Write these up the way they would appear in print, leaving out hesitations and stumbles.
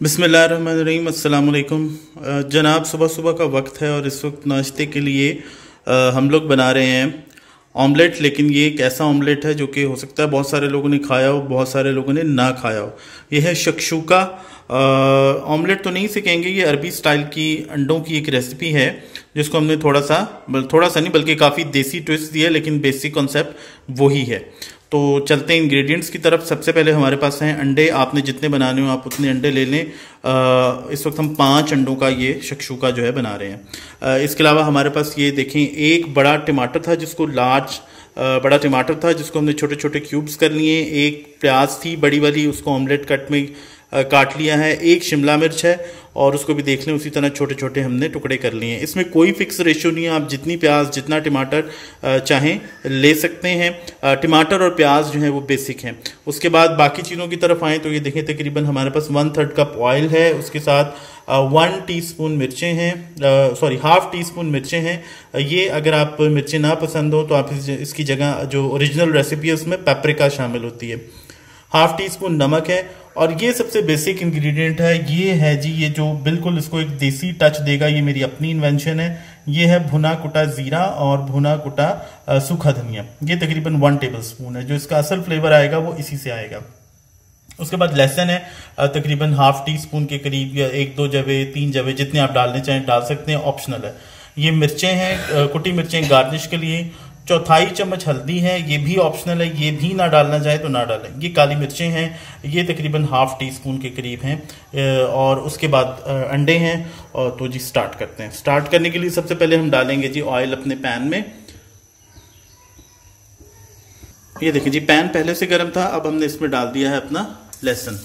बिस्मिल्लाहिर्रहमानिर्रहीम, अस्सलाम वालेकुम। जनाब, सुबह सुबह का वक्त है और इस वक्त नाश्ते के लिए हम लोग बना रहे हैं ऑमलेट। लेकिन ये एक ऐसा ऑमलेट है जो कि हो सकता है बहुत सारे लोगों ने खाया हो, बहुत सारे लोगों ने ना खाया हो। ये है शक्शूका ऑमलेट। तो नहीं से कहेंगे, ये अरबी स्टाइल की अंडों की एक रेसिपी है जिसको हमने थोड़ा सा नहीं बल्कि काफ़ी देसी ट्विस्ट दिया है, लेकिन बेसिक कॉन्सेप्ट वही है। तो चलते हैं इंग्रेडिएंट्स की तरफ। सबसे पहले हमारे पास हैं अंडे। आपने जितने बनाने हो आप उतने अंडे ले लें। इस वक्त हम 5 अंडों का ये शक्शूका जो है बना रहे हैं। इसके अलावा हमारे पास ये देखें, एक बड़ा टमाटर था जिसको बड़ा टमाटर था जिसको हमने छोटे छोटे क्यूब्स कर लिए। एक प्याज थी बड़ी वाली, उसको ऑमलेट कट में काट लिया है। एक शिमला मिर्च है और उसको भी देख लें उसी तरह छोटे छोटे हमने टुकड़े कर लिए हैं। इसमें कोई फिक्स रेशियो नहीं है, आप जितनी प्याज जितना टमाटर चाहें ले सकते हैं। टमाटर और प्याज जो है वो बेसिक हैं। उसके बाद बाकी चीज़ों की तरफ आएँ तो ये देखें, तकरीबन हमारे पास 1/3 कप ऑयल है। उसके साथ 1 टीस्पून मिर्चें हैं, सॉरी 1/2 टीस्पून मिर्चें हैं। ये अगर आप मिर्चें ना पसंद हो तो आप इसकी जगह जो ओरिजिनल रेसिपी है उसमें पेपरिका शामिल होती है। 1/2 टीस्पून नमक है। और ये सबसे बेसिक इंग्रेडिएंट है, ये है जी, ये जो बिल्कुल इसको एक देसी टच देगा, ये मेरी अपनी इन्वेंशन है। ये है भुना कुटा जीरा और भुना कुटा सूखा धनिया। ये तकरीबन 1 टेबलस्पून है। जो इसका असल फ्लेवर आएगा वो इसी से आएगा। उसके बाद लहसुन है तकरीबन 1/2 टीस्पून के करीब, या 1-2 जवे 3 जवे जितने आप डालने चाहें डाल सकते हैं, ऑप्शनल है। ये मिर्चें हैं, कुटी मिर्चें गार्निश के लिए। 1/4 चम्मच हल्दी है, ये भी ऑप्शनल है, ये भी ना डालना चाहे तो ना डालें। ये काली मिर्चें हैं, ये तकरीबन 1/2 टीस्पून के करीब हैं। और उसके बाद अंडे हैं। और तो जी स्टार्ट करते हैं। स्टार्ट करने के लिए सबसे पहले हम डालेंगे जी ऑयल अपने पैन में। ये देखिए जी, पैन पहले से गर्म था। अब हमने इसमें डाल दिया है अपना लहसुन।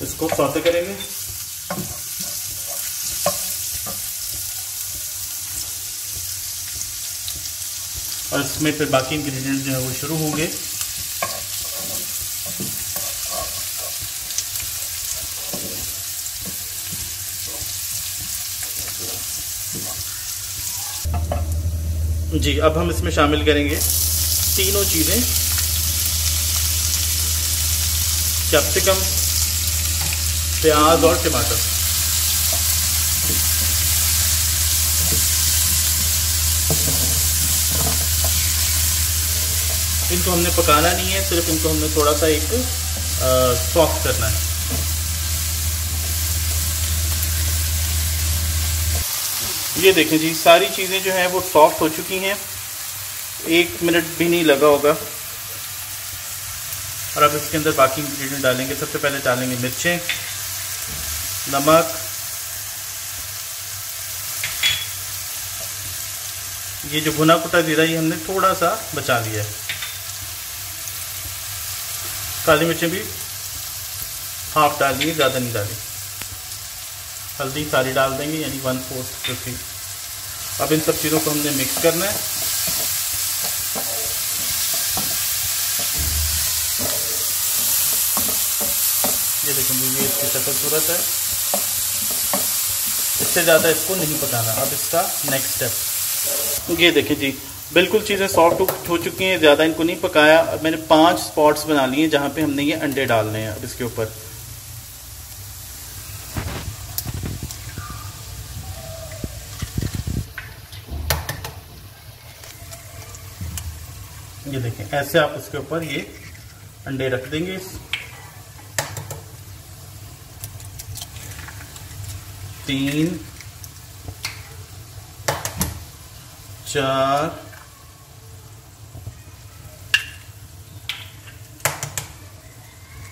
इसको सौते करेंगे। और इसमें फिर बाकी इंग्रेडिएंट जो है वो शुरू होंगे। जी, अब हम इसमें शामिल करेंगे तीनों चीज़ें, कैप्सिकम, प्याज और टमाटर। इनको हमने पकाना नहीं है, सिर्फ इनको हमने थोड़ा सा एक सॉफ्ट करना है। ये देखें जी, सारी चीज़ें जो हैं वो सॉफ्ट हो चुकी हैं, 1 मिनट भी नहीं लगा होगा। और अब इसके अंदर बाकी इंग्रेडिएंट डालेंगे। सबसे पहले डालेंगे मिर्चें, नमक, ये जो भुना कुटा जीरा ये हमने थोड़ा सा बचा लिया है। काली मिर्चें भी 1/2 डालिए, ज़्यादा नहीं डाली। हल्दी सारी डाल देंगे, यानी 1/4। अब इन सब चीज़ों को हमने मिक्स करना है। ये देखेंगे, ये इसकी शक्ल सूरत है। इससे ज़्यादा इसको नहीं पकाना। अब इसका नेक्स्ट स्टेप, ये देखें जी, बिल्कुल चीज़ें सॉफ्ट हो चुकी हैं, ज़्यादा इनको नहीं पकाया। अब मैंने 5 स्पॉट्स बना लिए हैं जहाँ पे हमने ये अंडे डालने हैं। अब इसके ऊपर ये देखें, ऐसे आप इसके ऊपर ये अंडे रख देंगे। 3, 4,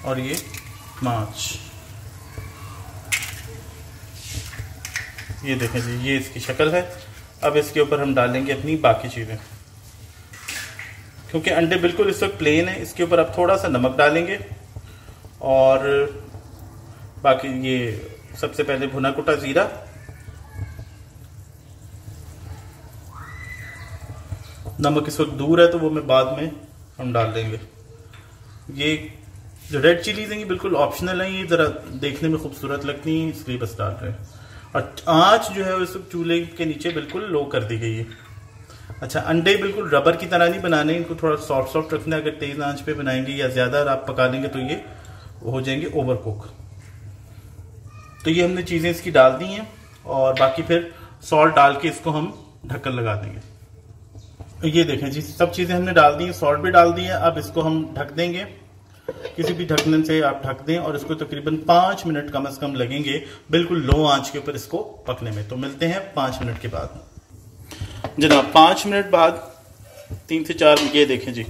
और ये 5। ये देखें जी, ये इसकी शक्ल है। अब इसके ऊपर हम डालेंगे अपनी बाकी चीज़ें। क्योंकि अंडे बिल्कुल इस वक्त प्लेन है, इसके ऊपर अब थोड़ा सा नमक डालेंगे। और बाकी ये सबसे पहले भुना कुटा जीरा, नमक इस वक्त दूर है तो वो मैं बाद में हम डाल देंगे। ये जो रेड चिलीज हैं ये बिल्कुल ऑप्शनल हैं, ये ज़रा देखने में खूबसूरत लगती हैं इसलिए बस डाल रहे हैं। और आँच जो है इस चूल्हे के नीचे बिल्कुल लो कर दी गई है। अच्छा, अंडे बिल्कुल रबर की तरह नहीं बनाने, इनको थोड़ा सॉफ्ट सॉफ्ट रखना है। अगर तेज आंच पे बनाएंगे या ज्यादा आप पका लेंगे तो ये हो जाएंगे ओवर कुक। तो ये हमने चीजें इसकी डाल दी हैं और बाकी फिर सॉल्ट डाल के इसको हम ढक्कन लगा देंगे। ये देखें जी, सब चीजें हमने डाल दी हैं, सॉल्ट भी डाल दी है। अब इसको हम ढक देंगे, किसी भी ढक्कन से आप ढक दें और इसको तकरीबन 5 मिनट कम से कम लगेंगे बिल्कुल लो आंच के ऊपर इसको पकने में। तो मिलते हैं 5 मिनट के बाद। जनाब 5 मिनट बाद 3 से 4, ये देखें जी,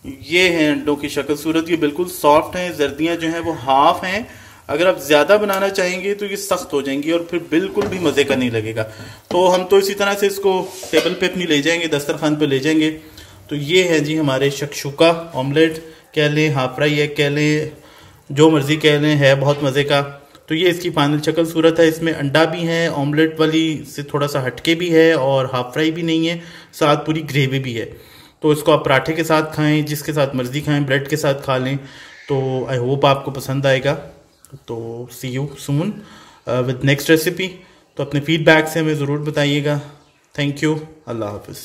ये है अंडों की शक्ल सूरत, ये बिल्कुल सॉफ्ट हैं। जर्दियां जो हैं वो हाफ हैं। अगर आप ज्यादा बनाना चाहेंगे तो ये सख्त हो जाएंगी और फिर बिल्कुल भी मजे का नहीं लगेगा। तो हम तो इसी तरह से इसको टेबल पे अपनी ले जाएंगे, दस्तरखान पे ले जाएंगे। तो ये है जी हमारे शक्शुका ऑमलेट कह लें, हाफ फ्राई एग कह लें, जो मर्जी कह लें, है बहुत मजे का। तो ये इसकी फाइनल शक्ल सूरत है। इसमें अंडा भी है, ऑमलेट वाली से थोड़ा सा हटके भी है और हाफ फ्राई भी नहीं है, साथ पूरी ग्रेवी भी है। तो इसको आप पराठे के साथ खाएं, जिसके साथ मर्जी खाएं, ब्रेड के साथ खा लें। तो आई होप आपको पसंद आएगा। तो see you soon with next recipe. तो अपने फीडबैक से हमें ज़रूर बताइएगा। थैंक यू, अल्लाह हाफिज़।